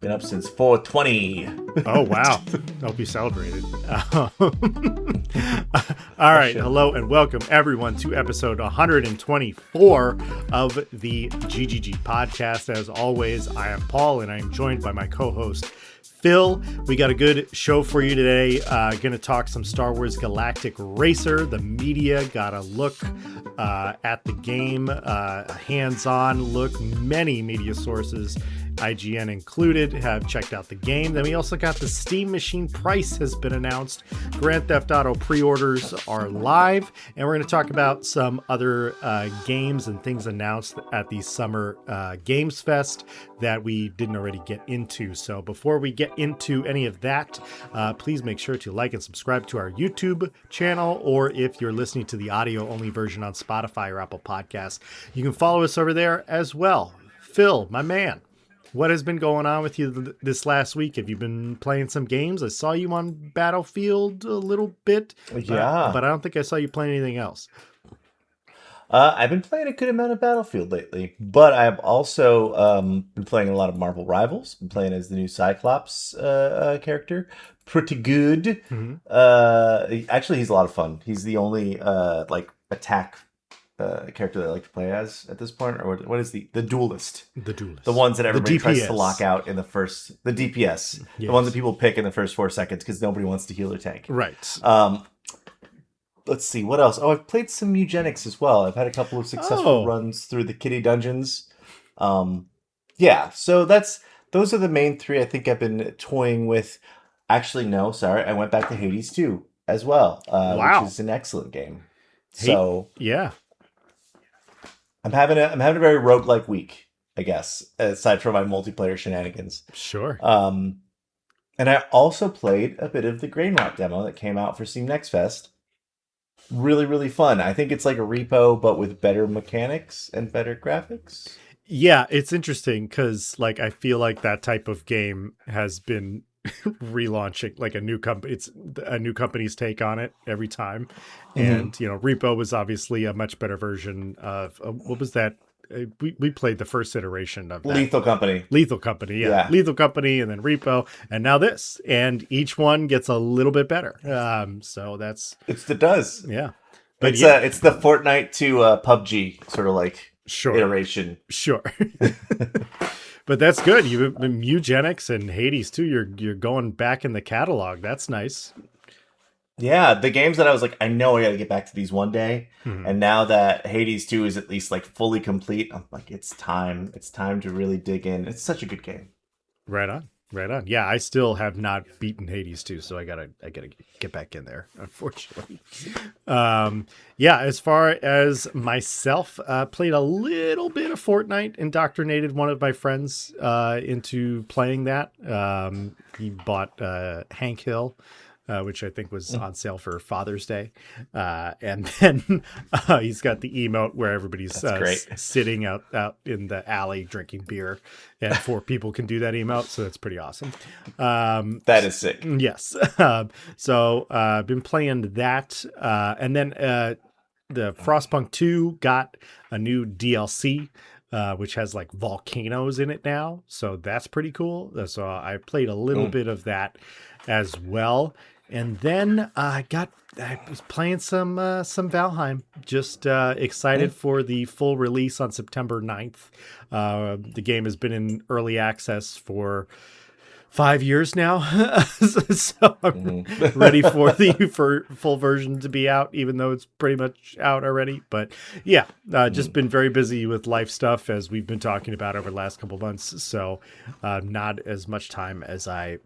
Been up since 4:20. Oh, wow. Hope you celebrated. All right. Hello and welcome, everyone, to episode 124 of the GGG Podcast. As always, I am Paul, and I am joined by my co-host, Phil. We got a good show for you today. Going to talk some Star Wars Galactic Racer. The media got a look at the game, a hands-on look. Many media sources, IGN included, have checked out the game. Then we also got the Steam Machine price has been announced. Grand Theft Auto pre-orders are live, and we're going to talk about some other games and things announced at the Summer Games Fest that we didn't already get into. So before we get into any of that, please make sure to like and subscribe to our YouTube channel, or if you're listening to the audio-only version on Spotify or Apple Podcasts, you can follow us over there as well. Phil, my man, what has been going on with you this last week? Have you been playing some games? I saw you on Battlefield a little bit. Yeah. But I don't think I saw you playing anything else. I've been playing a good amount of Battlefield lately, but I've also been playing a lot of Marvel Rivals. Been playing as the new Cyclops character. Pretty good. Mm-hmm. Actually, he's a lot of fun. He's the only attack character that I like to play as at this point. Or what is the duelist? The duelist. The ones that everybody tries to lock out in the first... The DPS. Yes. The ones that people pick in the first 4 seconds because nobody wants to heal or tank. Right. Let's see, what else? Oh, I've played some eugenics as well. I've had a couple of successful runs through the kitty dungeons. Yeah, so those are the main 3 I think I've been toying with. Actually, no, sorry. I went back to Hades 2 as well, which is an excellent game. So yeah. I'm having a very roguelike week, I guess, aside from my multiplayer shenanigans. Sure. And I also played a bit of the Grain Rot demo that came out for Steam Next Fest. Really, really fun. I think it's like a repo, but with better mechanics and better graphics. Yeah, it's interesting because, I feel like that type of game has been relaunching, like a new company. It's a new company's take on it every time. And Repo was obviously a much better version of what was that? We played the first iteration of that. Lethal Company, yeah. Lethal Company, and then Repo, and now this, and each one gets a little bit better. So that's it does, yeah. But it's the Fortnite to PUBG sort of iteration. Sure. But that's good. You Eugenics and Hades too. You're going back in the catalog. That's nice. Yeah, the games that I was like, I know I got to get back to these one day. Mm-hmm. And now that Hades 2 is at least fully complete, I'm like, it's time. It's time to really dig in. It's such a good game. Right on. Yeah, I still have not beaten Hades 2, so I gotta get back in there, unfortunately. Yeah, as far as myself, played a little bit of Fortnite, indoctrinated one of my friends into playing that. He bought Hank Hill, which I think was on sale for Father's Day. And then he's got the emote where everybody's sitting out in the alley drinking beer, and 4 people can do that emote. So that's pretty awesome. That is sick. Yes. So I've been playing that. And then the Frostpunk 2 got a new DLC, which has volcanoes in it now. So that's pretty cool. So I played a little bit of that as well. And then I was playing some Valheim. Just excited for the full release on September 9th. The game has been in early access for 5 years now. So I'm ready for the full version to be out, even though it's pretty much out already. But yeah, just been very busy with life stuff, as we've been talking about over the last couple of months. So not as much time as I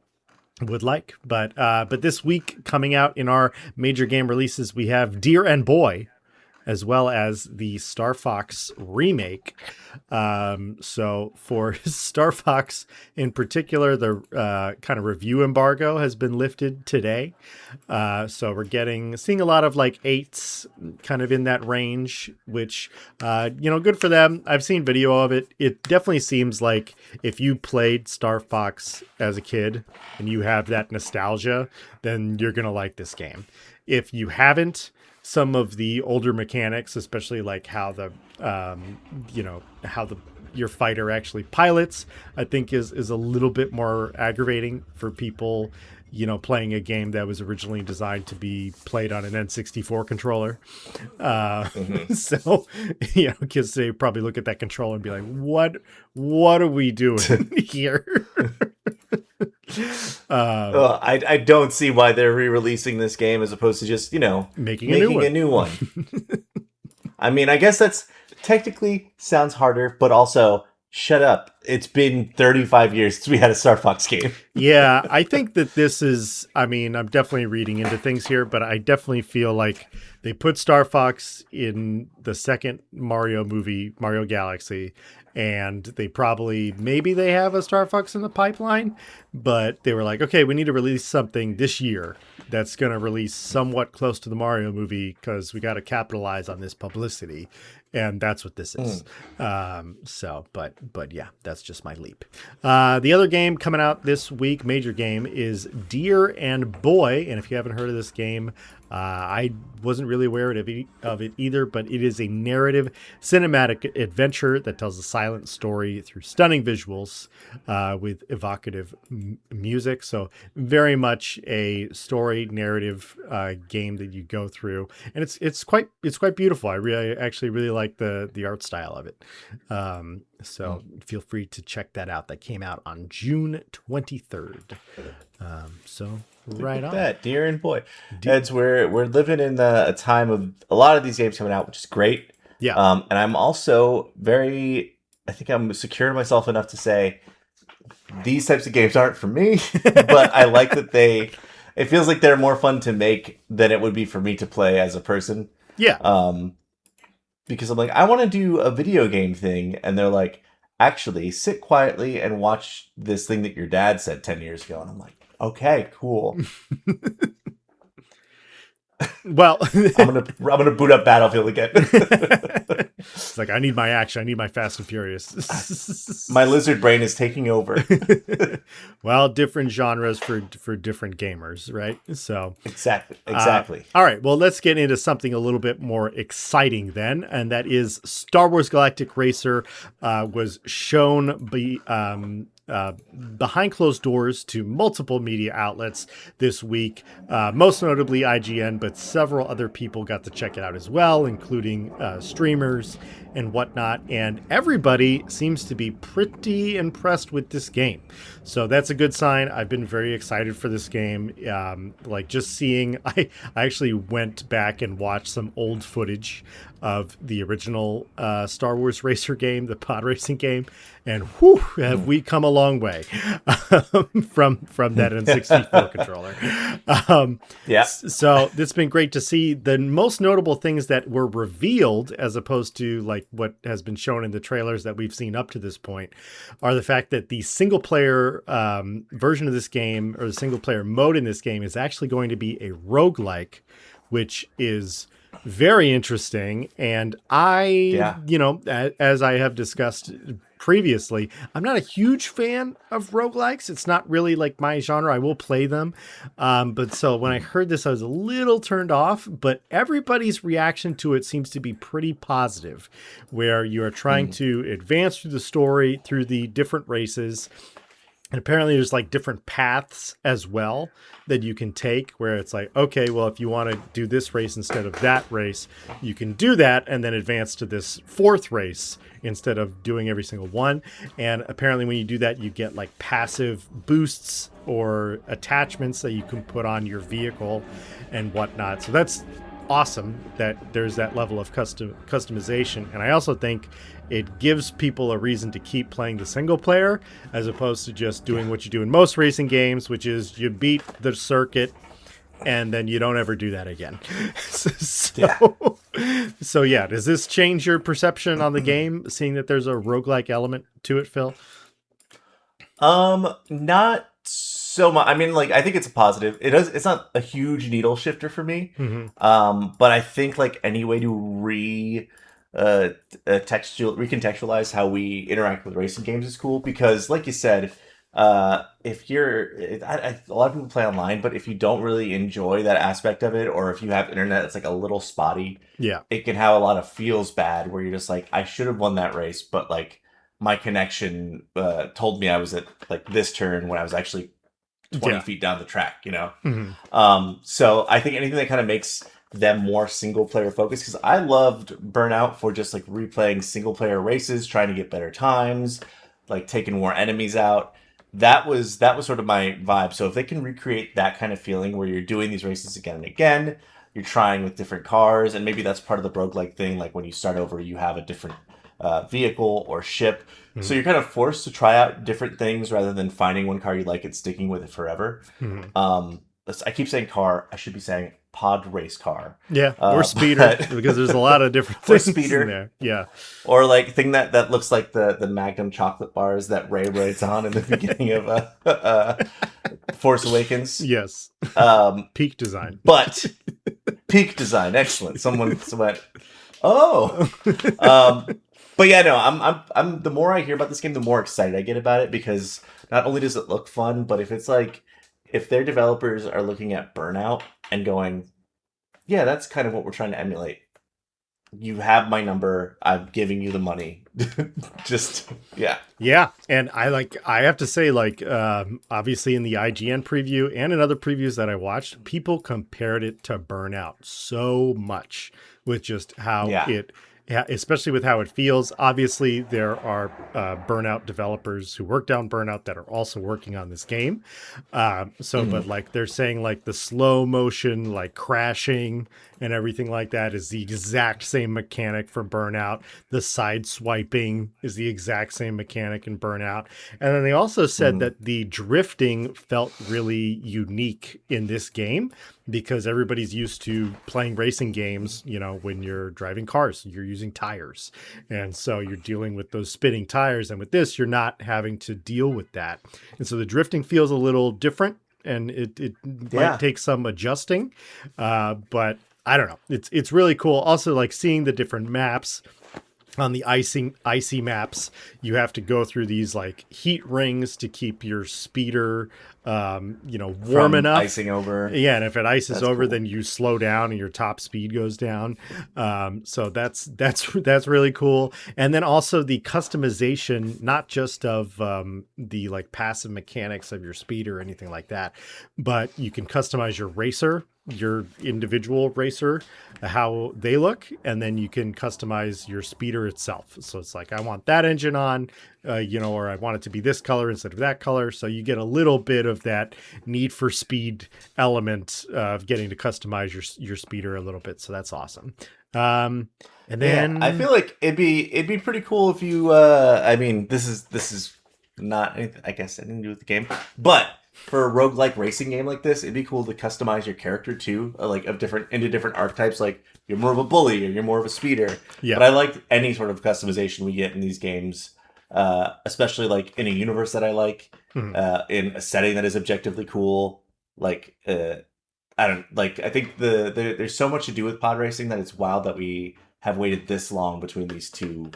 would like, but this week coming out in our major game releases, we have Deer and Boy, as well as the Starfox remake. So for Starfox in particular, the kind of review embargo has been lifted today. So we're seeing a lot of 8s kind of in that range, which, good for them. I've seen video of it. It definitely seems like if you played Starfox as a kid and you have that nostalgia, then you're going to like this game. If you haven't, some of the older mechanics, especially how the your fighter actually pilots, I think is a little bit more aggravating for people, playing a game that was originally designed to be played on an N64 controller. Mm-hmm. So, kids today probably look at that controller and be like, what are we doing here? I don't see why they're re-releasing this game as opposed to just, Making a new one. I mean, I guess that's technically sounds harder, but also shut up. It's been 35 years since we had a Starfox game. Yeah, I think that this is, I'm definitely reading into things here, but I definitely feel like they put Starfox in the second Mario movie, Mario Galaxy, and maybe they have a Starfox in the pipeline, but they were like, okay, we need to release something this year that's going to release somewhat close to the Mario movie because we got to capitalize on this publicity. And that's what this is. But yeah, that's just my leap. The other game coming out this week, major game, is Deer and Boy. And if you haven't heard of this game, I wasn't really aware of it either, but it is a narrative cinematic adventure that tells a silent story through stunning visuals with evocative music. So very much a story narrative game that you go through, and it's quite beautiful. I actually really like the art style of it. So feel free to check that out. That came out on June 23rd. So right on that Deer and Boy. It's we're living in a time of a lot of these games coming out, which is great. Yeah. And I'm also I think I'm secure in myself enough to say these types of games aren't for me, but I like that it feels like they're more fun to make than it would be for me to play as a person. Yeah. Because I'm like, I want to do a video game thing, and they're like, actually, sit quietly and watch this thing that your dad said 10 years ago. And I'm like, okay, cool. Well, I'm gonna boot up Battlefield again. It's like, I need my action. I need my Fast and Furious. My lizard brain is taking over. Well, different genres for different gamers, right? So exactly. All right. Well, let's get into something a little bit more exciting then, and that is Star Wars Galactic Racer was shown behind closed doors to multiple media outlets this week, most notably IGN, but several other people got to check it out as well, including streamers and whatnot. And everybody seems to be pretty impressed with this game. So that's a good sign. I've been very excited for this game. Like just seeing, I actually went back and watched some old footage of the original Star Wars Racer game, the pod racing game, and whew, have we come a long way from that N64 controller. Yeah. So it's been great to see. The most notable things that were revealed, as opposed to like what has been shown in the trailers that we've seen up to this point, are the fact that the single player version of this game, or the single player mode in this game, is actually going to be a roguelike, which is very interesting. And as I have discussed previously, I'm not a huge fan of roguelikes. It's not really like my genre. I will play them. But so when I heard this, I was a little turned off, but everybody's reaction to it seems to be pretty positive, where you are trying to advance through the story, through the different races. And apparently there's like different paths as well that you can take, where it's like, okay, well, if you want to do this race instead of that race, you can do that and then advance to this fourth race instead of doing every single one. And apparently when you do that, you get like passive boosts or attachments that you can put on your vehicle and whatnot. So that's awesome that there's that level of customization. And I also think it gives people a reason to keep playing the single player, as opposed to just doing what you do in most racing games, which is you beat the circuit and then you don't ever do that again. So yeah, does this change your perception on the game, seeing that there's a roguelike element to it, Phil? Not so much. I mean, like, I think it's a positive. It's not a huge needle shifter for me. But I think like any way to recontextualize how we interact with racing games is cool, because like you said, if you're a lot of people play online, but if you don't really enjoy that aspect of it, or if you have internet that's like a little spotty, yeah, it can have a lot of feels bad where you're just like, I should have won that race, but like my connection told me I was at like this turn when I was actually 20 Yeah. feet down the track, you know? Mhm. So I think anything that kind of makes them more single player focused, because I loved Burnout for just like replaying single player races, trying to get better times, like taking more enemies out. That was sort of my vibe. So if they can recreate that kind of feeling where you're doing these races again and again, you're trying with different cars, and maybe that's part of the roguelike thing. Like when you start over, you have a different vehicle or ship. So Mhm. you're kind of forced to try out different things rather than finding one car you like and sticking with it forever. Mhm. I keep saying car. I should be saying pod race car. Yeah, or speeder, But because there's a lot of different or things in speeder, there. Yeah. or like thing that looks like the Magnum chocolate bars that Ray rides on in the beginning of Force Awakens. Yes. Um, Peak design. but peak design, excellent. Someone went, oh. Um, but yeah, no, I'm. The more I hear about this game, the more excited I get about it, because not only does it look fun, but if their developers are looking at Burnout and going, yeah, that's kind of what we're trying to emulate. You have my number. I'm giving you the money. Just yeah. Yeah, and I have to say, like, obviously in the IGN preview and in other previews that I watched, people compared it to Burnout so much with just how Yeah. it, yeah, especially with how it feels. Obviously, there are Burnout developers who worked on Burnout that are also working on this game. But Mhm. like they're saying, like the slow motion, like crashing and everything like that is the exact same mechanic for Burnout. The side swiping is the exact same mechanic in Burnout. And then they also said Mhm. that the drifting felt really unique in this game because everybody's used to playing racing games, you know, when you're driving cars, you're using tires. And so you're dealing with those spinning tires. And with this, you're not having to deal with that. And so the drifting feels a little different and it might Yeah. take some adjusting. But I don't know. It's really cool. Also, like seeing the different maps on the icy maps, you have to go through these like heat rings to keep your speeder, warm From enough. icing over. Yeah, and if it ices That's over, cool. then you slow down and your top speed goes down. So that's really cool. And then also the customization, not just of the like passive mechanics of your speed or anything like that, but you can customize your individual racer, how they look, and then you can customize your speeder itself. So it's like I want that engine on, or I want it to be this color instead of that color. So you get a little bit of that Need for Speed element of getting to customize your speeder a little bit. So that's awesome. And Yeah, I then feel like it'd be pretty cool if you. I mean, this is not anything, I guess anything to do with the game, but for a roguelike racing game like this, it'd be cool to customize your character too, like of different into different archetypes. Like you're more of a bully or you're more of a speeder. yeah, But I like any sort of customization we get in these games, especially like in a universe that I like, mhm. in a setting that is objectively cool. Like I don't like. I think there's so much to do with pod racing that it's wild that we have waited this long between these two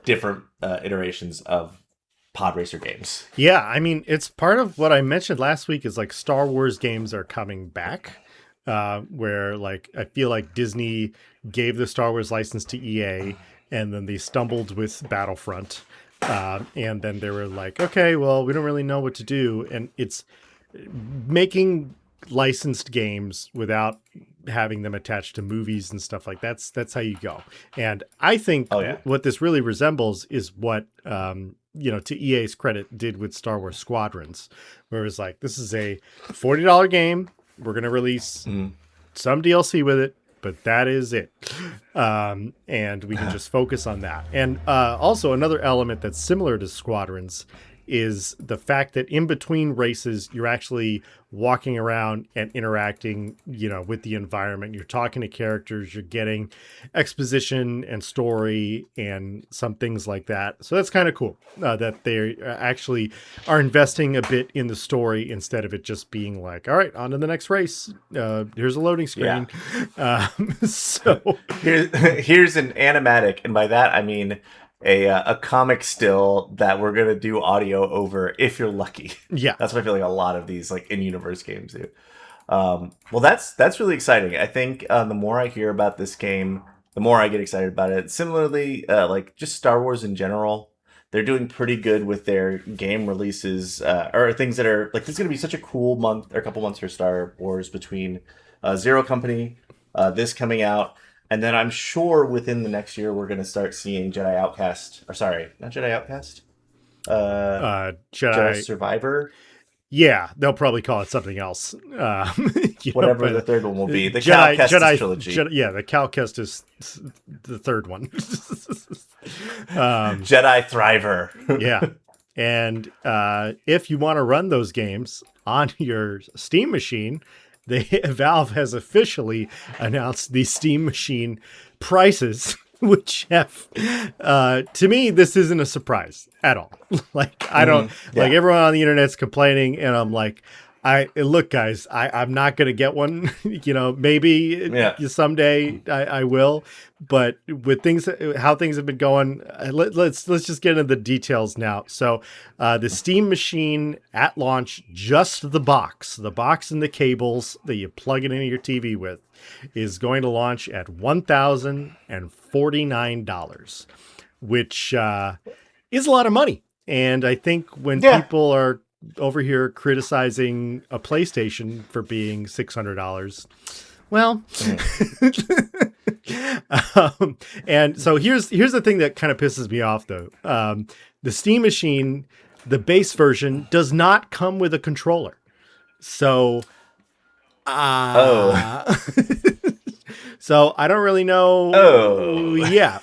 different iterations of pod racer games. Yeah, I mean, it's part of what I mentioned last week is like Star Wars games are coming back, where like I feel like Disney gave the Star Wars license to EA and then they stumbled with Battlefront. And then they were like, okay, well, we don't really know what to do. And it's making licensed games without having them attached to movies and stuff like that's how you go. And I think Oh yeah, what this really resembles is what to EA's credit did with Star Wars Squadrons, where it was like, this is a $40 game, we're going to release mm. some DLC with it, but that is it. And we can just focus on that. And also another element that's similar to Squadrons is the fact that in between races, you're actually walking around and interacting, with the environment. You're talking to characters, you're getting exposition and story and some things like that. So that's kind of cool that they actually are investing a bit in the story instead of it just being like, all right, on to the next race. Here's a loading yeah. screen. So Here's an animatic, and by that I mean a comic still that we're gonna do audio over if you're lucky. yeah, That's what I feel like a lot of these like in-universe games do. Well, that's really exciting. I think the more I hear about this game, the more I get excited about it. Similarly, like just Star Wars in general, they're doing pretty good with their game releases, or things that are like, this is going to be such a cool month or a couple months for Star Wars between Zero Company, this coming out, and then I'm sure within the next year we're going to start seeing Jedi Outcast, or sorry, not Jedi Outcast, Jedi Jedi. Survivor. Yeah, they'll probably call it something else. Whatever the third one will be. The Jedi, Cal Kestis Jedi trilogy. Yeah, the Cal Kestis, the third one. Jedi Thriver. Yeah. And if you want to run those games on your Steam machine, Valve has officially announced the Steam machine prices, which have, to me, this isn't a surprise at all. Like, I don't, like, everyone on the internet's complaining, and I'm like, look, guys, I'm not going to get one. Maybe someday I will. But with how things have been going, let's just get into the details now. So the Steam machine at launch, just the box and the cables that you plug it into your TV with, is going to launch at $1,049, which is a lot of money. And I think when people are over here criticizing a PlayStation for being $600, well, and so here's the thing that kind of pisses me off, though. The Steam machine, the base version, does not come with a controller. So, so I don't really know. Yeah.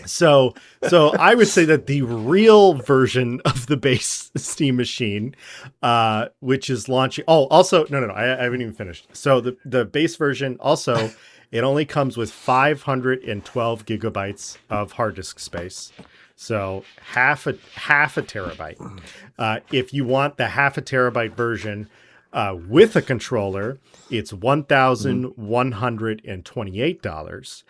So I would say that the real version of the base Steam machine, which is launching. Oh, also, no, I haven't even finished. So the base version also, it only comes with 512 gigabytes of hard disk space. So half a terabyte. If you want the half a terabyte version with a controller, it's $1,128.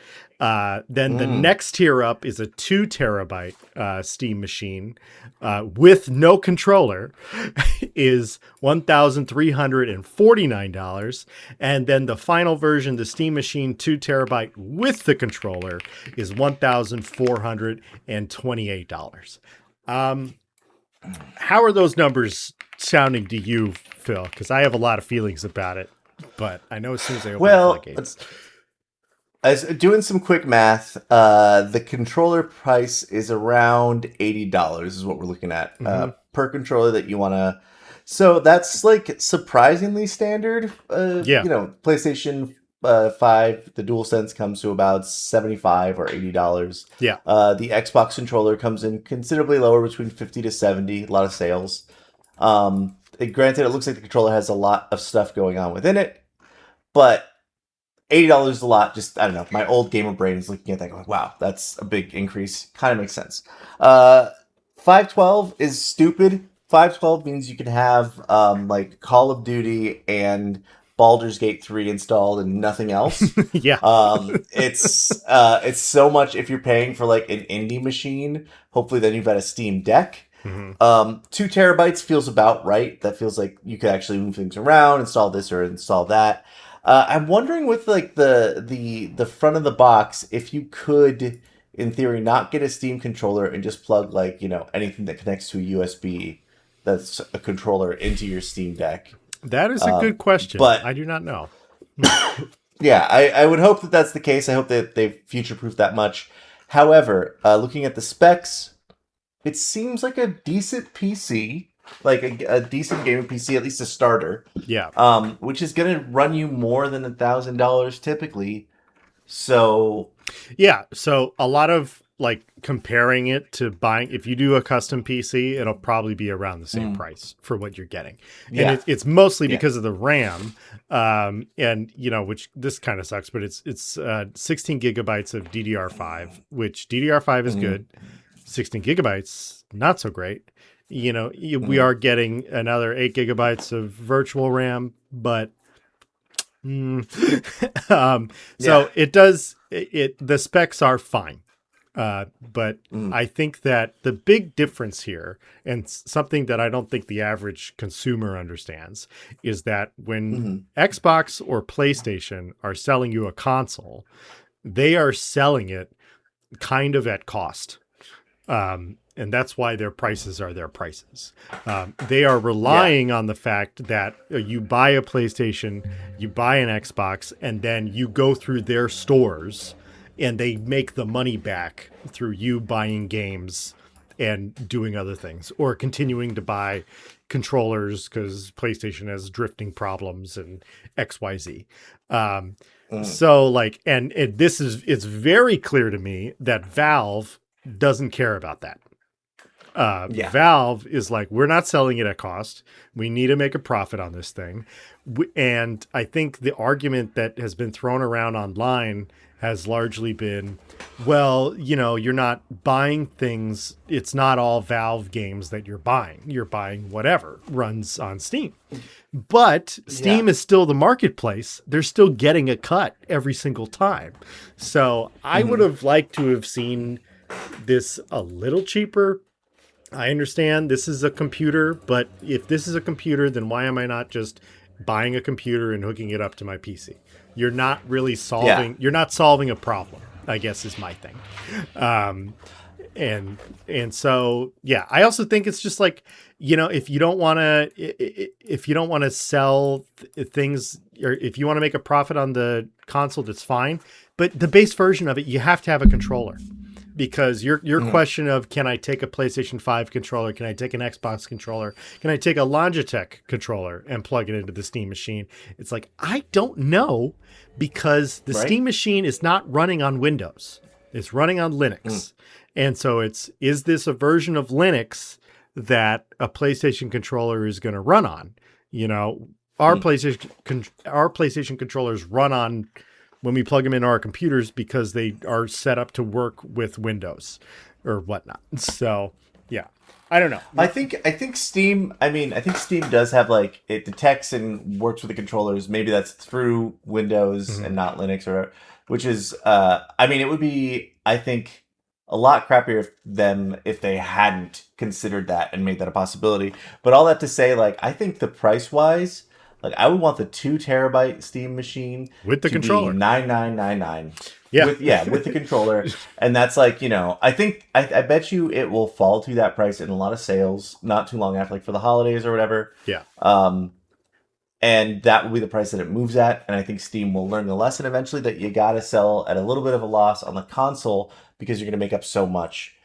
Then the next tier up is a 2 terabyte Steam machine with no controller is $1,349. And then the final version, the Steam machine 2 terabyte with the controller, is $1,428. How are those numbers sounding to you, Phil? Because I have a lot of feelings about it, but I know as soon as I open the floodgates. As doing some quick math, the controller price is around $80 is what we're looking at per controller that you want to. So that's like surprisingly standard. PlayStation 5, the DualSense comes to about $75 or $80. Yeah. The Xbox controller comes in considerably lower, between $50 to $70. A lot of sales. Granted, it looks like the controller has a lot of stuff going on within it, but $80 is a lot. Just, I don't know. My old gamer brain is looking at that going, wow, that's a big increase. Kind of makes sense. 512 is stupid. 512 means you can have like Call of Duty and Baldur's Gate 3 installed and nothing else. Yeah. It's so much if you're paying for like an indie machine. Hopefully then you've got a Steam Deck. 2 terabytes feels about right. That feels like you could actually move things around, install this or install that. I'm wondering with like the front of the box, if you could, in theory, not get a Steam controller and just plug like, anything that connects to a USB that's a controller into your Steam Deck. That is a good question, but I do not know. Yeah, I would hope that that's the case. I hope that they've future-proofed that much. However, looking at the specs, it seems like a decent PC, like a decent gaming PC, at least a starter. Yeah. Which is going to run you more than $1,000 typically. So. Yeah. So a lot of like comparing it to buying, if you do a custom PC, it'll probably be around the same price for what you're getting. Yeah. And it's mostly because of the RAM. And which this kind of sucks, but it's 16 gigabytes of DDR5, which DDR5 is good. 16 gigabytes, not so great. We are getting another 8 gigabytes of virtual RAM, but so it does the specs are fine. But I think that the big difference here, and something that I don't think the average consumer understands, is that when Xbox or PlayStation are selling you a console, they are selling it kind of at cost. And that's why their prices are their prices. They are relying on the fact that you buy a PlayStation, you buy an Xbox, and then you go through their stores and they make the money back through you buying games and doing other things, or continuing to buy controllers because PlayStation has drifting problems and XYZ. So like, and it's very clear to me that Valve doesn't care about that. Valve is like, we're not selling it at cost. We need to make a profit on this thing. And I think the argument that has been thrown around online has largely been, well, you're not buying things. It's not all Valve games that you're buying. You're buying whatever runs on Steam. But Steam is still the marketplace. They're still getting a cut every single time. So I would have liked to have seen this a little cheaper. I understand this is a computer, but if this is a computer, then why am I not just buying a computer and hooking it up to my PC? You're not really solving, you're not solving a problem, I guess is my thing. And so, yeah, I also think it's just like, if you don't want to sell things, or if you want to make a profit on the console, that's fine. But the base version of it, you have to have a controller. Because your question of, can I take a PlayStation 5 controller? Can I take an Xbox controller? Can I take a Logitech controller and plug it into the Steam machine? It's like, I don't know, because the Steam machine is not running on Windows. It's running on Linux. And so is this a version of Linux that a PlayStation controller is going to run on? Our PlayStation controllers run on when we plug them into our computers because they are set up to work with Windows or whatnot. So, yeah, I don't know. I think Steam, I think Steam does have, like, it detects and works with the controllers. Maybe that's through Windows and not Linux, or which is, it would be, I think, a lot crappier if they hadn't considered that and made that a possibility. But all that to say, like, I think the price wise, like, I would want the 2 terabyte Steam machine with the controller, $9,999. With the controller, and that's like, I bet you it will fall to that price in a lot of sales not too long after, like for the holidays or whatever. Yeah. And that will be the price that it moves at, and I think Steam will learn the lesson eventually that you got to sell at a little bit of a loss on the console because you're going to make up so much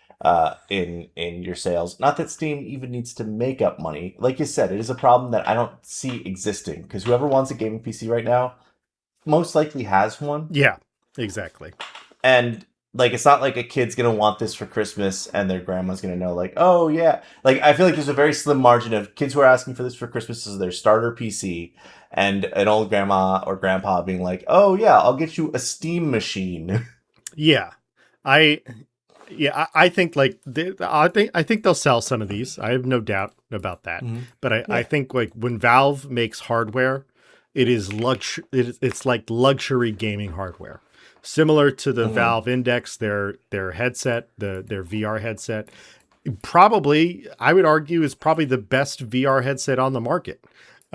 in your sales. Not that Steam even needs to make up money. Like you said, it is a problem that I don't see existing, because whoever wants a gaming PC right now most likely has one. Yeah, exactly. And like, it's not like a kid's gonna want this for Christmas and their grandma's gonna know, like, oh yeah. Like, I feel like there's a very slim margin of kids who are asking for this for Christmas as their starter PC, and an old grandma or grandpa being like, oh yeah, I'll get you a Steam machine. Yeah. I think like I think they'll sell some of these. I have no doubt about that. But I think, like, when Valve makes hardware, it is it's like luxury gaming hardware, similar to the Valve Index, their headset, their VR headset. Probably, I would argue, is probably the best VR headset on the market.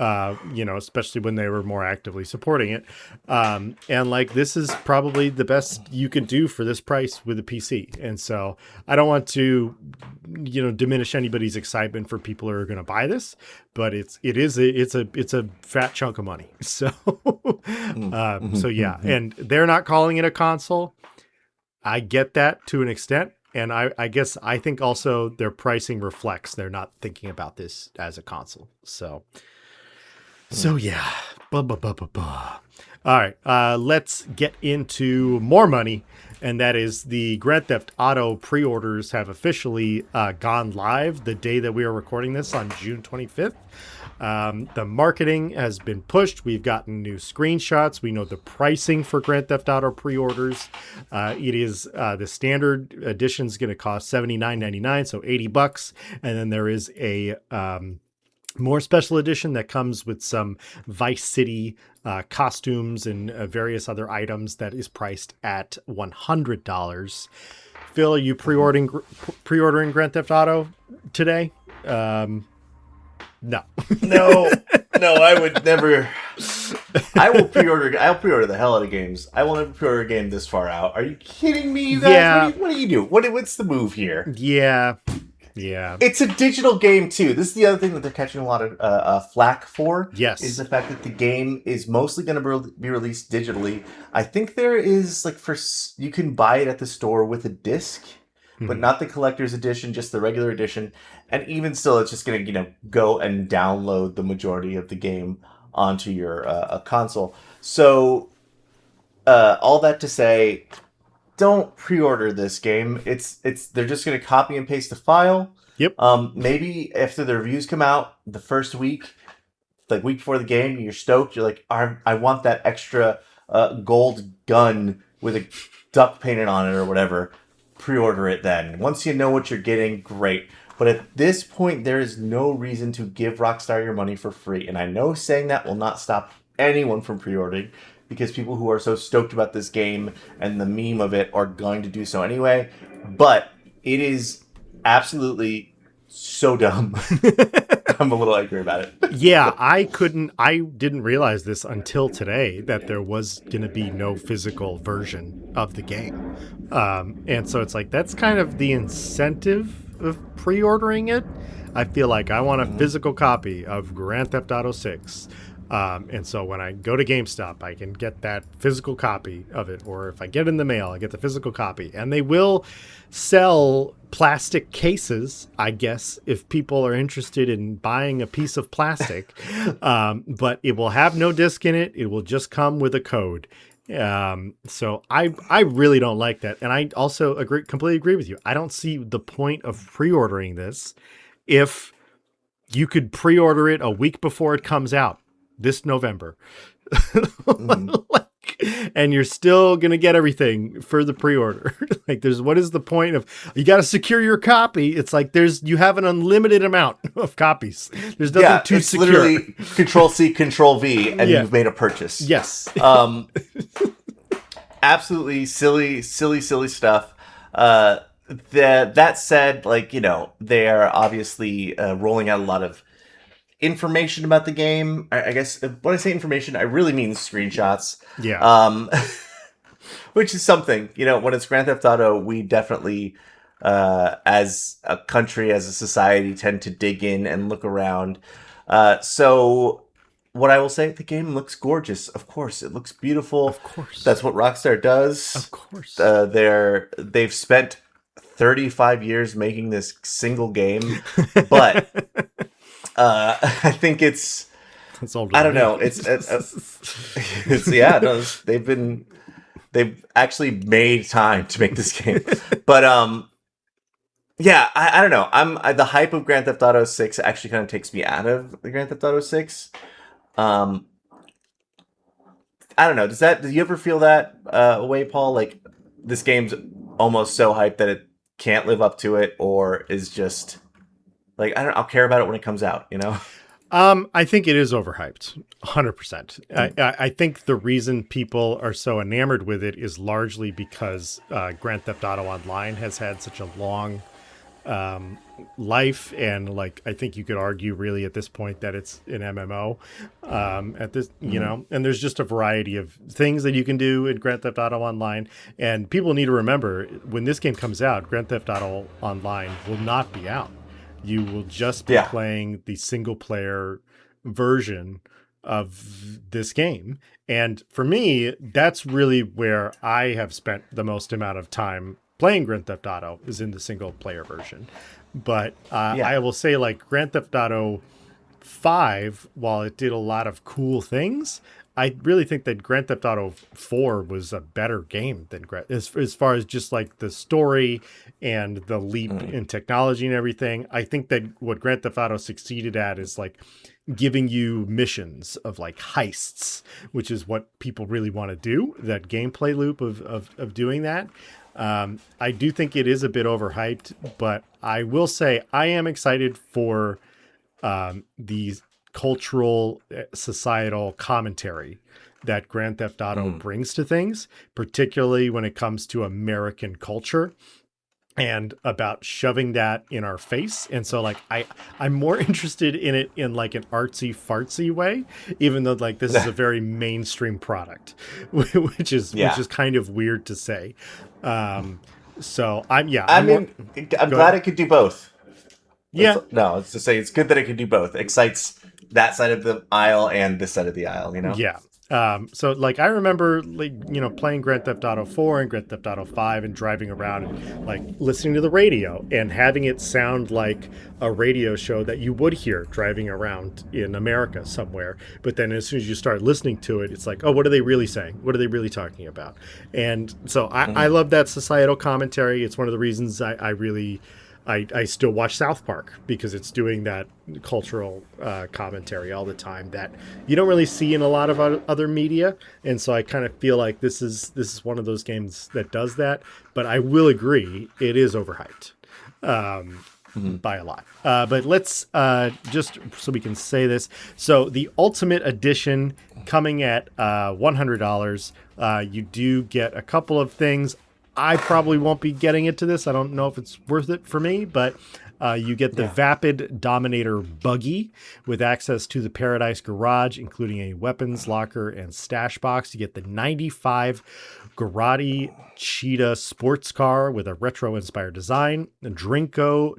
Especially when they were more actively supporting it. And like, this is probably the best you could do for this price with a PC. And so I don't want to, diminish anybody's excitement for people who are going to buy this, but it's a fat chunk of money. So, so yeah, and they're not calling it a console. I get that to an extent. And I guess I think also their pricing reflects they're not thinking about this as a console. So yeah, All right, let's get into more money, and that is the Grand Theft Auto pre-orders have officially gone live the day that we are recording this on June 25th. The marketing has been pushed. We've gotten new screenshots. We know the pricing for Grand Theft Auto pre-orders. It is the standard edition is going to cost $79.99, so $80, and then there is a more special edition that comes with some Vice City costumes and various other items that is priced at $100. Phil, are you pre-ordering Grand Theft Auto today? No. No, I would never. I'll pre-order the hell out of games. I will never pre-order a game this far out. Are you kidding me, you guys? Yeah. What do you do? What's the move here? Yeah. Yeah. It's a digital game too. This is the other thing that they're catching a lot of flack for. Yes. Is the fact that the game is mostly going to be released digitally. I think there is you can buy it at the store with a disc, but not the collector's edition, just the regular edition. And even still, it's just going to go and download the majority of the game onto your console. So all that to say, don't pre-order this game. They're just going to copy and paste the file. Yep. Maybe after the reviews come out the first week, like week before the game, you're stoked. You're like, I want that extra gold gun with a duck painted on it or whatever. Pre-order it then. Once you know what you're getting, great. But at this point, there is no reason to give Rockstar your money for free. And I know saying that will not stop anyone from pre-ordering, because people who are so stoked about this game and the meme of it are going to do so anyway. But it is absolutely so dumb. I'm a little angry about it. Yeah, I didn't realize this until today, that there was going to be no physical version of the game. And so it's like, that's kind of the incentive of pre-ordering it. I feel like I want a physical copy of Grand Theft Auto 6. And so when I go to GameStop, I can get that physical copy of it. Or if I get it in the mail, I get the physical copy. And they will sell plastic cases, I guess, if people are interested in buying a piece of plastic. But it will have no disc in it. It will just come with a code. So I really don't like that. And I also completely agree with you. I don't see the point of pre-ordering this if you could pre-order it a week before it comes out. This November. And you're still going to get everything for the pre-order. Like, what is the point of, you got to secure your copy? It's like you have an unlimited amount of copies. There's nothing to secure. It's literally Control-C, Control-V, and you've made a purchase. Yes. Absolutely silly stuff. That said, they're obviously rolling out a lot of information about the game. I guess when I say information, I really mean screenshots. Yeah. Which is something, when it's Grand Theft Auto, we definitely, as a country, as a society, tend to dig in and look around. So what I will say, the game looks gorgeous. Of course, it looks beautiful. Of course. That's what Rockstar does. Of course. They've spent 35 years making this single game, but I think it's older. I don't know. They've actually made time to make this game, but yeah, I don't know. The hype of Grand Theft Auto 6 actually kind of takes me out of the Grand Theft Auto 6. I don't know. Do you ever feel that way, Paul? Like, this game's almost so hyped that it can't live up to it, or is just like, I'll care about it when it comes out, I think it is overhyped, 100%. I think the reason people are so enamored with it is largely because Grand Theft Auto Online has had such a long life, and I think you could argue really at this point that it's an MMO at this, and there's just a variety of things that you can do in Grand Theft Auto Online. And people need to remember, when this game comes out, Grand Theft Auto Online will not be out. You will just be playing the single player version of this game. And for me, that's really where I have spent the most amount of time playing Grand Theft Auto, is in the single player version. But I will say, Grand Theft Auto 5, while it did a lot of cool things, I really think that Grand Theft Auto 4 was a better game than as far as just the story and the leap in technology and everything. I think that what Grand Theft Auto succeeded at is giving you missions of heists, which is what people really want to do, that gameplay loop of doing that. I do think it is a bit overhyped, but I will say I am excited for these cultural, societal commentary that Grand Theft Auto brings to things, particularly when it comes to American culture and about shoving that in our face. And so I'm more interested in it in an artsy fartsy way, even though this is a very mainstream product, which is kind of weird to say. So I'm glad it could do both. Yeah. No, it's to say it's good that it can do both. Excites that side of the aisle and this side of the aisle, you know? Yeah. So like I remember like playing Grand Theft Auto 4 and Grand Theft Auto 5 and driving around and like listening to the radio and having it sound like a radio show that you would hear driving around in America somewhere. But then as soon as you start listening to it, it's like, oh, what are they really saying? What are they really talking about? And so I Mm-hmm. love that societal commentary. It's one of the reasons I really I still watch South Park because it's doing that cultural commentary all the time that you don't really see in a lot of other media, and so I kind of feel like this is one of those games that does that. But I will agree, it is overhyped Mm-hmm. by a lot. But let's just so we can say this. So the Ultimate Edition coming at $100. You do get a couple of things. I probably won't be getting into this. I don't know if it's worth it for me, but you get the Yeah. Vapid Dominator buggy with access to the Paradise Garage, including a weapons locker and stash box. You get the 95 Garati Cheetah sports car with a retro-inspired design, a Drinka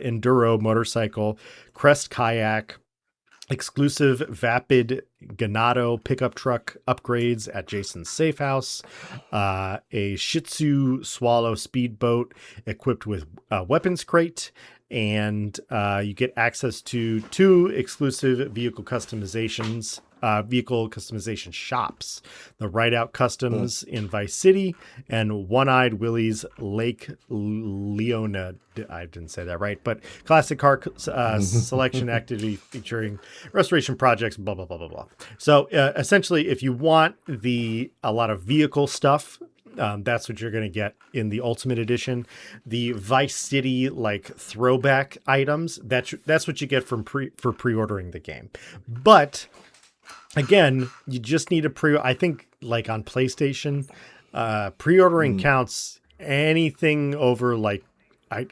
Enduro motorcycle, Crest kayak, exclusive Vapid Ganado pickup truck upgrades at Jason's Safe House, a Shih Tzu Swallow speedboat equipped with a weapons crate, and you get access to 2 exclusive vehicle customization shops, the Rideout Mm. Customs in Vice City and One-Eyed Willie's Lake Leona. I didn't say that right, but classic car selection activity featuring restoration projects, blah, blah, blah, blah, blah. So essentially, if you want a lot of vehicle stuff, that's what you're going to get in the Ultimate Edition. The Vice City like throwback items, that's what you get for pre-ordering the game. But again, you just need to I think like on PlayStation, pre-ordering Mm. counts anything over like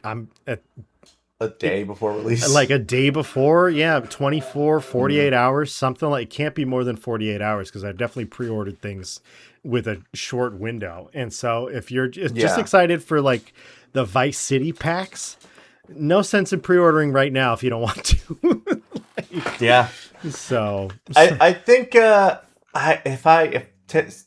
I'm at A day before release. like a day before, yeah, 24, Mm. 48 hours, something like, it can't be more than 48 hours because I've definitely pre-ordered things with a short window. And so if you're just Yeah. excited for like the Vice City packs, no sense in pre-ordering right now if you don't want to. Yeah. so I think if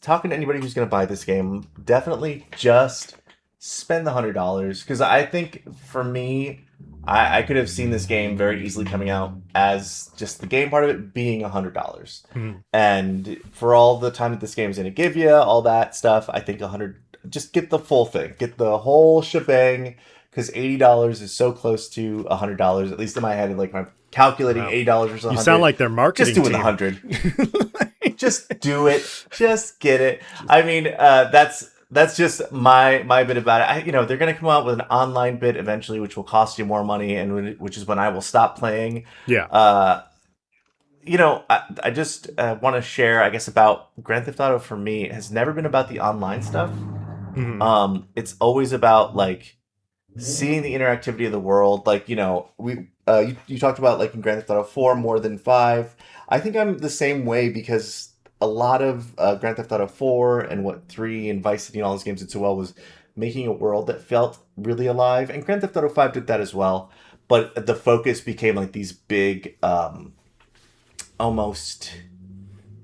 talking to anybody who's going to buy this game, definitely just spend the $100 because I think for me, I could have seen this game very easily coming out as just the game part of it being $100, mm, and for all the time that this game is going to give you, all that stuff, I think 100. Just get the full thing, get the whole shebang, because $80 is so close to $100, at least in my head. Like, I'm calculating wow. $80 versus You 100. sound like their Just marketing doing the team. 100. Just do it. Just get it. I mean, that's just my bit about it. They're going to come out with an online bit eventually, which will cost you more money, and which is when I will stop playing. Yeah. I just want to share, I guess, about Grand Theft Auto. For me, it has never been about the online stuff. Mhm. It's always about like seeing the interactivity of the world. Like, you talked about like in Grand Theft Auto 4 more than 5. I think I'm the same way because a lot of Grand Theft Auto 4 and what 3 and Vice City and all those games did so well was making a world that felt really alive. And Grand Theft Auto 5 did that as well. But the focus became like these big, almost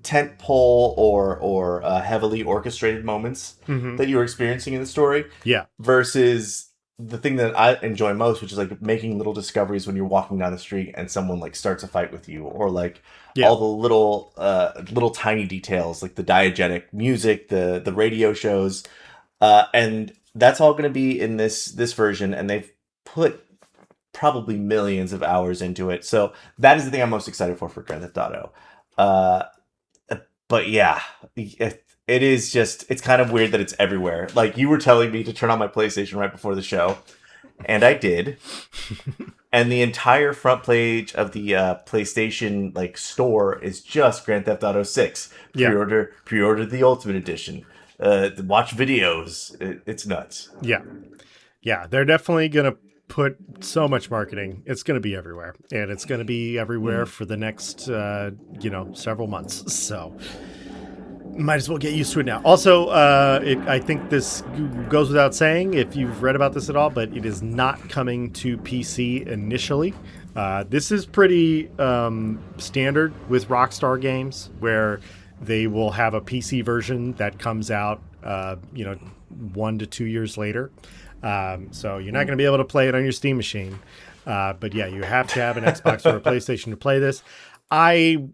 tentpole or heavily orchestrated moments Mhm. that you were experiencing in the story Yeah. versus the thing that I enjoy most, which is like making little discoveries when you're walking down the street and someone like starts a fight with you, or like Yeah. all the little tiny details, like the diegetic music, the radio shows, and that's all going to be in this version, and they've put probably millions of hours into it. So that is the thing I'm most excited for Grand Theft Auto. Uh, but yeah, it is just, it's kind of weird that it's everywhere. Like, you were telling me to turn on my PlayStation right before the show, and I did. And the entire front page of the PlayStation like store is just Grand Theft Auto 6. Yeah. Pre-order the Ultimate Edition. Watch videos. It's nuts. Yeah. Yeah. They're definitely going to put so much marketing. It's going to be everywhere, and it's going to be everywhere for the next, several months. So Might as well get used to it now. Also, I think this goes without saying if you've read about this at all, but it is not coming to PC initially. This is pretty standard with Rockstar games, where they will have a PC version that comes out, 1 to 2 years later. So you're not going to be able to play it on your Steam machine. But yeah, you have to have an Xbox or a PlayStation to play this. I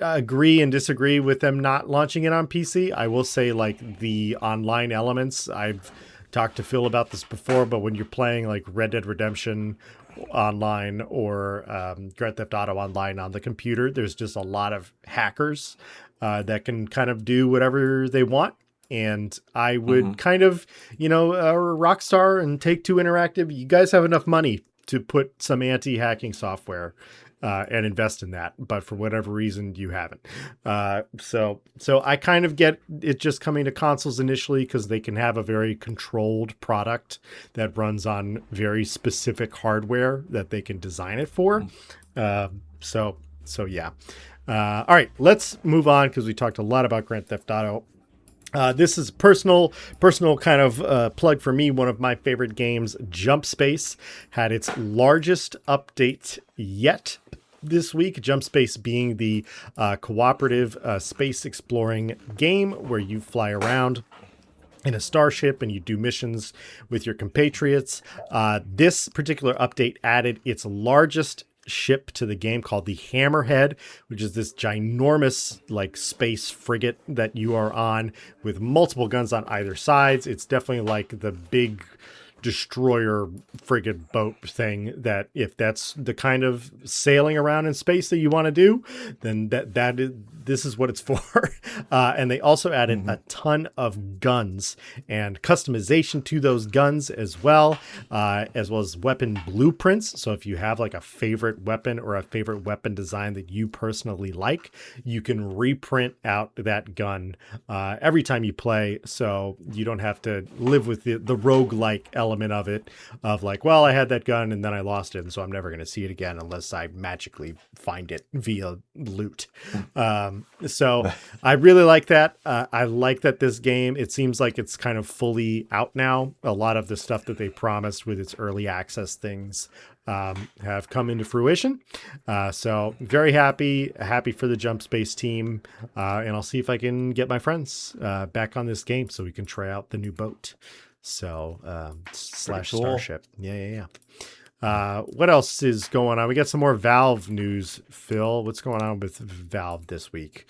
agree and disagree with them not launching it on PC. I will say, like, the online elements, I've talked to Phil about this before, but when you're playing like Red Dead Redemption online or Grand Theft Auto online on the computer, there's just a lot of hackers that can kind of do whatever they want. And I would kind of, Rockstar and Take-Two Interactive, you guys have enough money to put some anti-hacking software and invest in that, but for whatever reason you haven't. So I kind of get it just coming to consoles initially because they can have a very controlled product that runs on very specific hardware that they can design it for. So yeah. All right, let's move on because we talked a lot about Grand Theft Auto. This is personal kind of plug for me. One of my favorite games, Jump Space, had its largest update yet this week. Jump Space being the cooperative space exploring game where you fly around in a starship and you do missions with your compatriots. This particular update added its largest ship to the game called the Hammerhead, which is this ginormous like space frigate that you are on with multiple guns on either sides. It's definitely like the big destroyer frigate boat thing that if that's the kind of sailing around in space that you want to do, then this is what it's for. And they also added a ton of guns and customization to those guns as well as weapon blueprints. So if you have like a favorite weapon or a favorite weapon design that you personally like, you can reprint out that gun every time you play. So you don't have to live with the roguelike element of it, of like, well, I had that gun and then I lost it, and so I'm never going to see it again unless I magically find it via loot. So I really like that. I like that this game, it seems like it's kind of fully out now. A lot of the stuff that they promised with its early access things have come into fruition. So very happy for the Jump Space team. And I'll see if I can get my friends back on this game so we can try out the new boat. So slash cool. Starship. Yeah. What else is going on? We got some more Valve news, Phil. What's going on with Valve this week?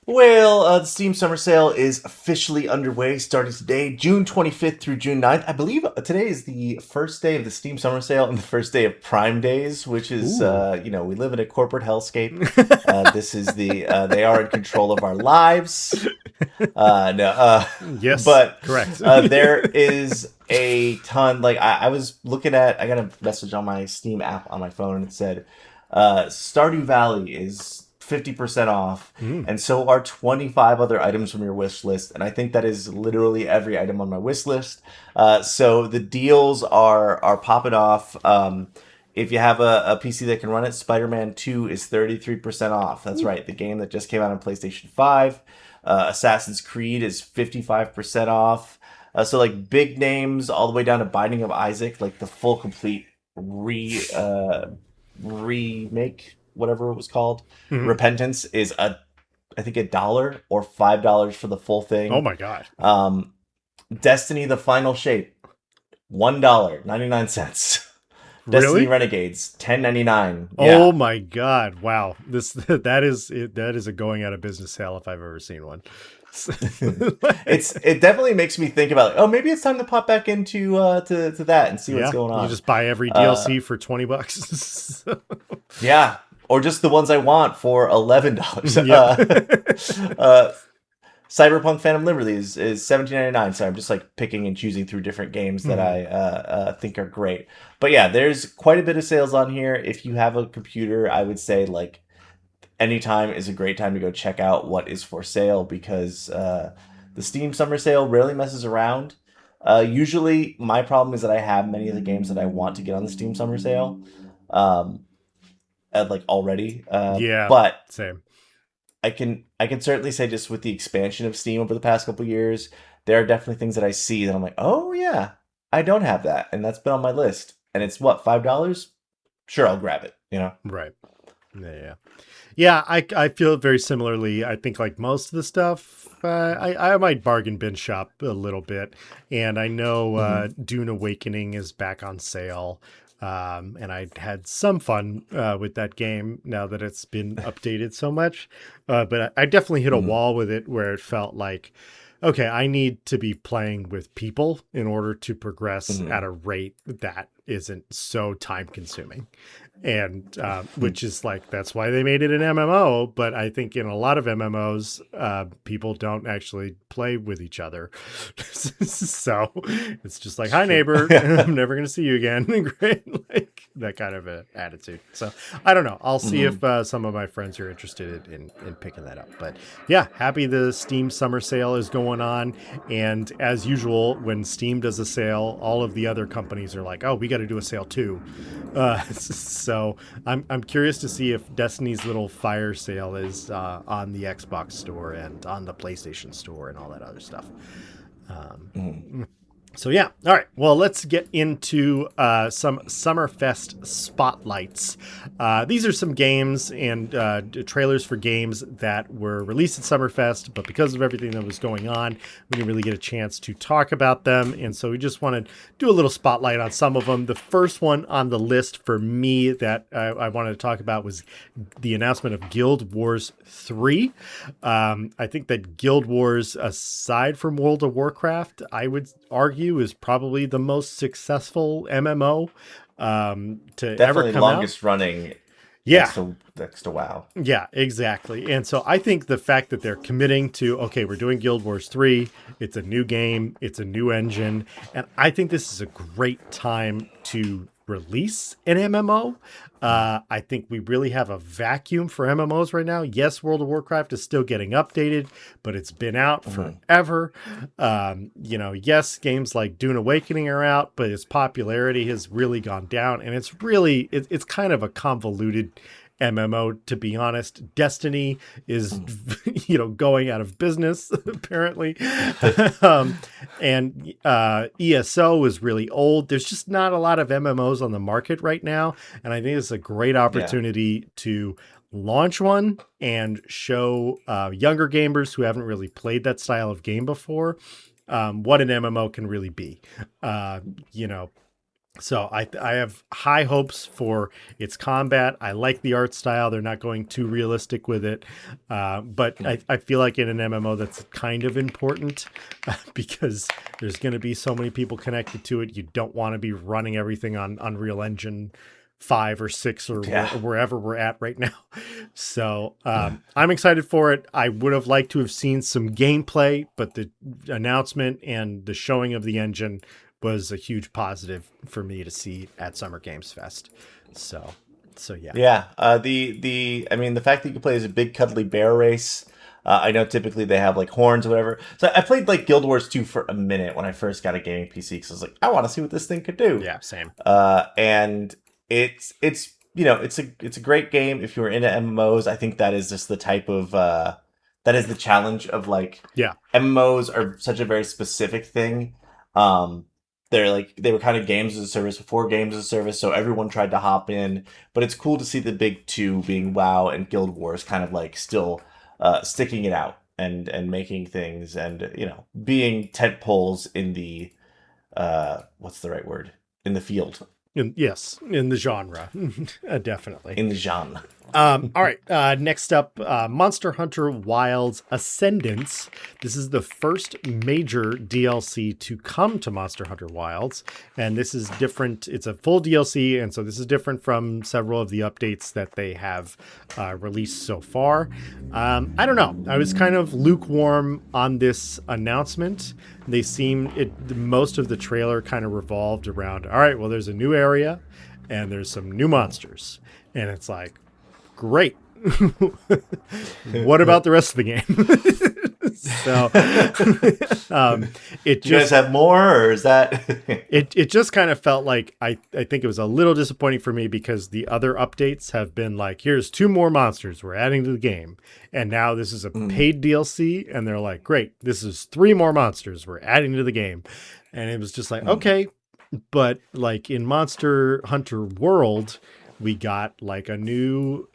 Well, the Steam Summer Sale is officially underway, starting today, June 25th through June 9th. I believe today is the first day of the Steam Summer Sale and the first day of Prime Days, which is, we live in a corporate hellscape. This is they are in control of our lives. Yes, but correct. There is a ton. Like I was looking at, I got a message on my Steam app on my phone and it said, Stardew Valley is 50% off, and so are 25 other items from your wish list, and I think that is literally every item on my wish list. So the deals are popping off. If you have a PC that can run it, Spider-Man 2 is 33% off. That's right, the game that just came out on PlayStation 5. Assassin's Creed is 55% off. So like big names all the way down to Binding of Isaac, like the full complete remake, whatever it was called. Repentance is I think $1 or $5 for the full thing. Oh my god. Destiny: The Final Shape, $1.99. Really? Destiny Renegades, $10.99. Oh my god! Wow, that is a going out of business sale if I've ever seen one. It definitely makes me think about, maybe it's time to pop back into to that and see what's going on. You just buy every DLC for $20. Yeah, or just the ones I want for $11. Cyberpunk Phantom Liberty is $17.99. So I'm just like picking and choosing through different games that I think are great. But yeah, there's quite a bit of sales on here. If you have a computer, I would say like anytime is a great time to go check out what is for sale, because the Steam Summer Sale rarely messes around. Usually my problem is that I have many of the games that I want to get on the Steam Summer Sale like already. Yeah, but same. I can certainly say just with the expansion of Steam over the past couple years, there are definitely things that I see that I'm like, oh yeah, I don't have that, and that's been on my list. And it's what, $5? Sure, I'll grab it. Right. Yeah. Yeah, I feel very similarly. I think like most of the stuff, I might bargain bin shop a little bit. And I know Dune Awakening is back on sale. And I had some fun with that game now that it's been updated so much. But I definitely hit a wall with it where it felt like, okay, I need to be playing with people in order to progress at a rate that isn't so time consuming. And which is like, that's why they made it an MMO. But I think in a lot of MMOs, people don't actually play with each other. So it's just like, hi, neighbor, I'm never going to see you again. Great. Like that kind of an attitude. So I don't know. I'll see if some of my friends are interested in picking that up. But yeah, happy the Steam summer sale is going on. And as usual, when Steam does a sale, all of the other companies are like, oh, we got to do a sale too. So I'm curious to see if Destiny's little fire sale is on the Xbox store and on the PlayStation store and all that other stuff. So yeah, all right. Well, let's get into some Summerfest Spotlights. These are some games and trailers for games that were released at Summerfest, but because of everything that was going on, we didn't really get a chance to talk about them, and so we just want to do a little spotlight on some of them. The first one on the list for me that I wanted to talk about was the announcement of Guild Wars 3. I think that Guild Wars, aside from World of Warcraft, I would argue is probably the most successful MMO to ever come longest out. running. Yeah. Next to WoW. Yeah, exactly. And so I think the fact that they're committing to, okay, we're doing Guild Wars 3, it's a new game, it's a new engine, and I think this is a great time to release an MMO. I think we really have a vacuum for MMOs right now. Yes, World of Warcraft is still getting updated, but it's been out forever. Yes, games like Dune Awakening are out, but its popularity has really gone down, and it's it's kind of a convoluted MMO, to be honest. Destiny is, going out of business, apparently. And ESO is really old. There's just not a lot of MMOs on the market right now. And I think it's a great opportunity to launch one and show younger gamers who haven't really played that style of game before what an MMO can really be. So I have high hopes for its combat. I like the art style. They're not going too realistic with it. But I feel like in an MMO that's kind of important because there's going to be so many people connected to it. You don't want to be running everything on Unreal Engine 5 or 6 or wherever we're at right now. So I'm excited for it. I would have liked to have seen some gameplay, but the announcement and the showing of the engine was a huge positive for me to see at Summer Games Fest. So yeah. Yeah. The fact that you can play as a big cuddly bear race. I know typically they have like horns or whatever. So I played like Guild Wars 2 for a minute when I first got a gaming PC because I was like, I want to see what this thing could do. Yeah, same. And it's a great game if you're into MMOs. I think that is just the type of that is the challenge of like MMOs are such a very specific thing. They were kind of games as a service before games as a service, so everyone tried to hop in. But it's cool to see the big two being WoW and Guild Wars kind of like still sticking it out and making things and being tent poles in the what's the right word, in the field. In the genre, definitely. In the genre. All right. Next up, Monster Hunter Wilds Ascendance. This is the first major DLC to come to Monster Hunter Wilds, and this is different. It's a full DLC, and so this is different from several of the updates that they have released so far. I don't know. I was kind of lukewarm on this announcement. Most of the trailer kind of revolved around, all right, well, there's a new area, and there's some new monsters, and it's like, great. What about the rest of the game? So it Do you guys just have more, or is that? it just kind of felt like I think it was a little disappointing for me because the other updates have been like, here's 2 more monsters we're adding to the game, and now this is a paid DLC, and they're like, great, this is 3 more monsters we're adding to the game, and it was just like, okay, but like in Monster Hunter World, we got like a new,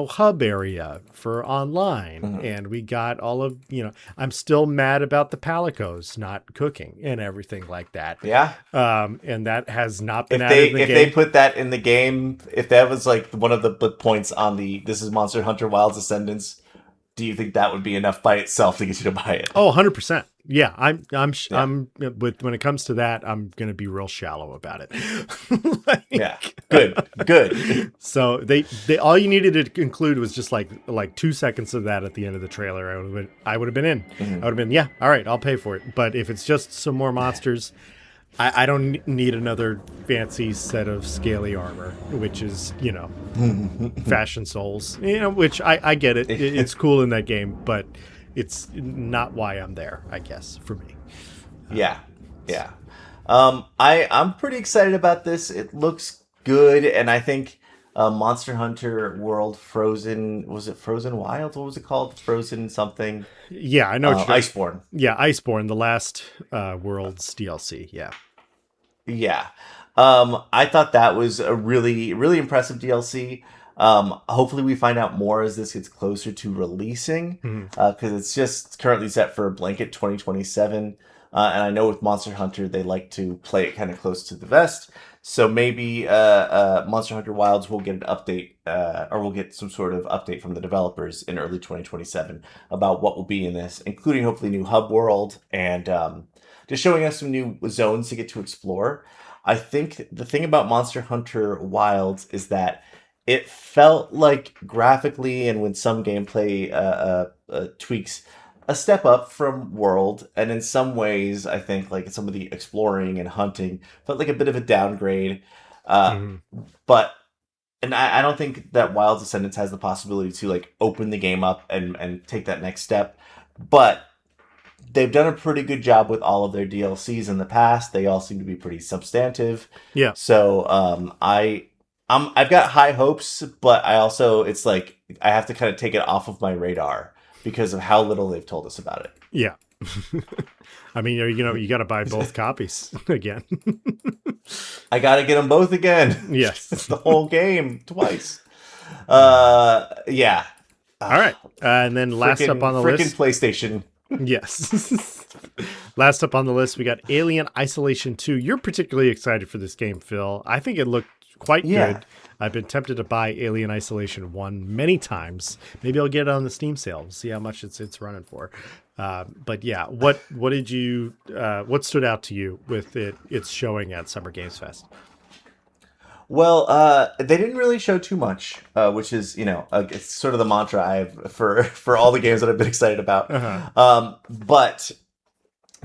hub area for online, and we got all of, I'm still mad about the palicos not cooking and everything like that. Yeah. And that has not been If added they in the if game. they put that in the game, if that was like one of the points on the this is Monster Hunter Wilds Ascendance, do you think that would be enough by itself to get you to buy it? Oh, 100%. Yeah, Yeah. I'm with when it comes to that, I'm going to be real shallow about it. Like, Yeah. Good. so they all you needed to include was just like 2 seconds of that at the end of the trailer. I would have been in. I would have been, yeah, all right, I'll pay for it. But if it's just some more monsters, I don't need another fancy set of scaly armor, which is, Fashion Souls, which I get it. It's cool in that game, but it's not why I'm there, I guess, for me. Yeah. I'm pretty excited about this. It looks good, and I think Monster Hunter World Frozen, was it Frozen Wild? What was it called? Frozen something? Yeah, I know. Iceborne. Yeah, Iceborne, the last World's DLC. Yeah. Yeah. I thought that was a really, really impressive DLC. Hopefully we find out more as this gets closer to releasing, because it's just currently set for a blanket 2027. And I know with Monster Hunter, they like to play it kind of close to the vest. So maybe Monster Hunter Wilds will get an update, or we'll get some sort of update from the developers in early 2027 about what will be in this, including hopefully new hub world and just showing us some new zones to get to explore. I think the thing about Monster Hunter Wilds is that it felt like graphically and with some gameplay tweaks a step up from World, and in some ways I think like some of the exploring and hunting felt like a bit of a downgrade. But and I don't think that Wilds Ascendance has the possibility to like open the game up and take that next step, but they've done a pretty good job with all of their DLCs in the past. They all seem to be pretty substantive. Yeah. So I've got high hopes, but I also it's like I have to kind of take it off of my radar because of how little they've told us about it. Yeah. I mean, you got to buy both copies again. I got to get them both again. Yes. The whole game twice. Yeah. All right. And then last up on the list, PlayStation. Yes. Last up on the list, we got Alien Isolation 2. You're particularly excited for this game, Phil. I think it looked quite good. I've been tempted to buy Alien Isolation 1 many times. Maybe I'll get it on the Steam sale. We'll see how much it's running for. But yeah, what did you what stood out to you with it's showing at Summer Games Fest? Well, they didn't really show too much, which is, it's sort of the mantra I have for all the games that I've been excited about. But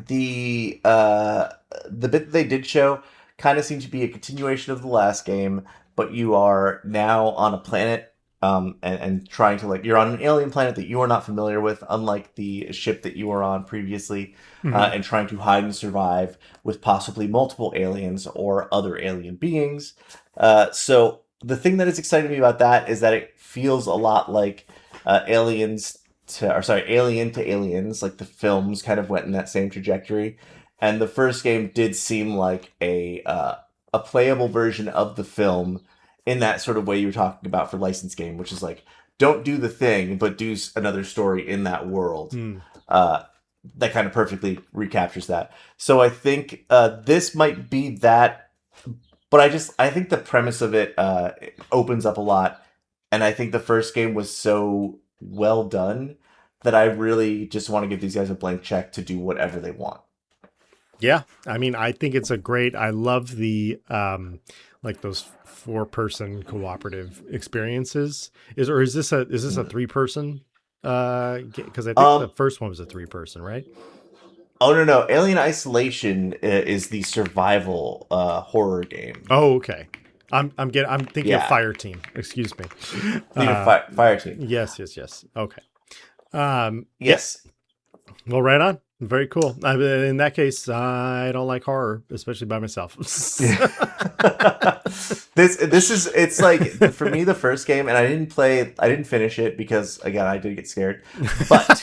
the bit that they did show kind of seemed to be a continuation of the last game, but you are now on a planet, and trying to you're on an alien planet that you are not familiar with, unlike the ship that you were on previously, and trying to hide and survive with possibly multiple aliens or other alien beings. So the thing that is exciting me about that is that it feels a lot like Alien to Aliens, like the films kind of went in that same trajectory. And the first game did seem like a playable version of the film in that sort of way you were talking about for licensed game, which is like, don't do the thing, but do another story in that world. That kind of perfectly recaptures that. So I think this might be that, but I think the premise of it opens up a lot. And I think the first game was so well done that I really just want to give these guys a blank check to do whatever they want. Yeah, I mean, I think it's I love the like those 4-person cooperative experiences. Is this a 3-person? Because I think the first one was a 3-person, right? Oh no! Alien Isolation is the survival horror game. Oh, okay. I'm thinking of Fire Team. Excuse me. Fire Team. Yes. Okay. Yes. Well, right on. Very cool. In that case, I don't like horror, especially by myself. This is, it's like, for me, the first game, and I didn't finish it because, again, I did get scared. But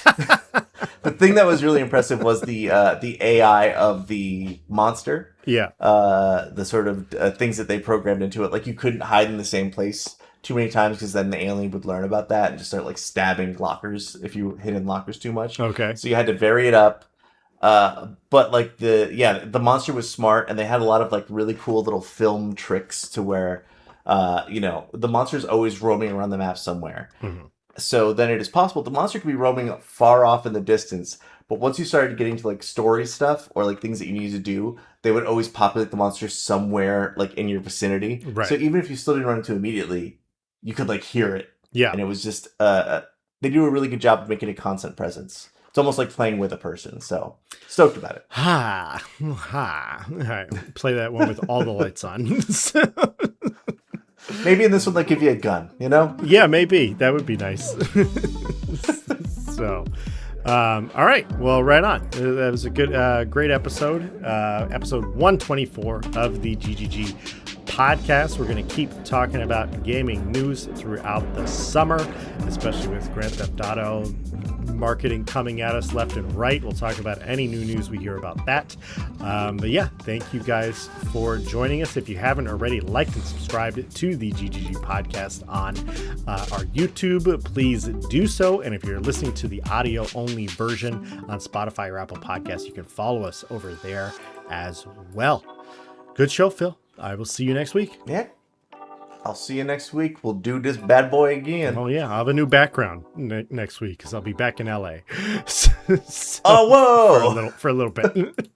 the thing that was really impressive was the AI of the monster. Yeah. The sort of things that they programmed into it. Like, you couldn't hide in the same place too many times because then the alien would learn about that and just start like stabbing lockers if you hid in lockers too much. Okay. So you had to vary it up. But like the monster was smart, and they had a lot of like really cool little film tricks to where, the monster's always roaming around the map somewhere. Mm-hmm. So then it is possible the monster could be roaming far off in the distance. But once you started getting to like story stuff or like things that you need to do, they would always populate the monster somewhere like in your vicinity. Right. So even if you still didn't run into it immediately, you could like hear it. Yeah. And it was just they do a really good job of making a constant presence. It's almost like playing with a person. So stoked about it. Ha. All right. Play that one with all the lights on. Maybe in this one, like, give you a gun, you know? Yeah, maybe. That would be nice. So, all right. Well, right on. That was a great episode. Episode 124 of the GGG Podcast. We're going to keep talking about gaming news throughout the summer, especially with Grand Theft Auto marketing coming at us left and right. We'll talk about any new news we hear about that. But yeah, thank you guys for joining us. If you haven't already, liked and subscribed to the GGG Podcast on our YouTube, please do so. And if you're listening to the audio only version on Spotify or Apple Podcasts, you can follow us over there as well. Good show, Phil. I will see you next week. Yeah. I'll see you next week. We'll do this bad boy again. Oh, yeah. I'll have a new background next week because I'll be back in LA. Oh, whoa! For a little bit.